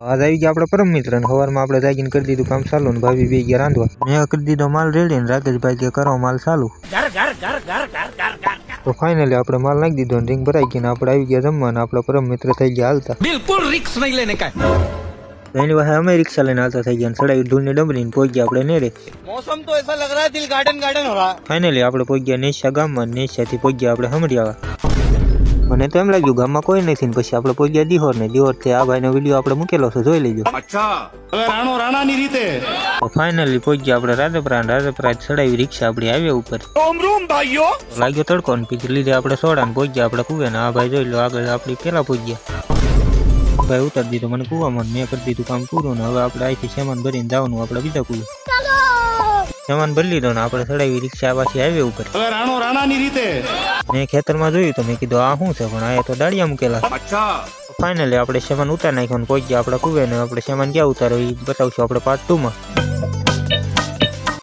આજ આવી ગયા આપણા પરમ મિત્ર ને સવારમાં આપણે જાગીને કરી દીધું કામ ચાલુ ને ભાભી બે ગયા રાંધવા મેં કરી દીધો માલ રેડી ને રાકેશભાઈ કે કરો માલ ચાલુ તો ફાઇનલી આપણે માલ નાખી દીધો ને રીંગ ભરાઈ ગઈ ને આપણે આવી ગયા જમવા ને આપણા પરમ મિત્ર થઈ ગયા હાલતા बिल्कुल रिक्स नहीं लेने का તો એની પાસે અમે રિક્ષા લઈને હાલતા થઈ ગયા સડાઈ ઢૂલની ડમરી ને પહોંચી ગયા આપણે નેરે मौसम तो ऐसा लग रहा है दिल गार्डन गार्डन हो रहा है। ફાઇનલી આપણે પહોંચી ગયા નેશા ગામમાં નેશાથી પહોંચી ગયા આપણે હમરિયાવા મને તો એમ લાગ્યું ગામમાં કોઈ નથી ને પછી આપણે પહોંચી ગયા દિહોર ને દિહોર થી આ ભાઈનો વિડીયો આપણે મૂકેલો છે જોઈ લેજો राणो राणा ની રીતે તો ફાઇનલી પહોંચી ગયા આપણે રાજપરા ચડાવી રિક્ષા આપણી હાઈવે ઉપર ओम रूम भाइयों લાગ્યો તડકો ને પછી લીધે આપણે સોડા ને પહોંચી ગયા આપણે કુવે ને આ ભાઈ જોઈ લો આગળ આપણી પેલા પહોંચી ગયા ભાઈ ઉતારી દીધો મને કુવામાં મેં કરી દીધું કામ પૂરું ને હવે આપણે અહીંથી સામાન ભરીને જવાનું આપણે બીજા કુવે સામાન ભરી લીધો ને આપણે ચડાવી રિક્ષા પાછી હાઈવે ઉપર राणो राणा ની રીતે મેં ખેતરમાં જોયું તો મેં કીધું આ શું છે પણ આ તો દાળિયા મૂકેલા ફાઇનલી આપણે સામાન ઉતાર નાખ્યો ને પહોંચી ગયા આપણા કુવે ને આપણે સામાન ક્યાં ઉતારો એ બતાવશું આપણે પાર્ટ 2 માં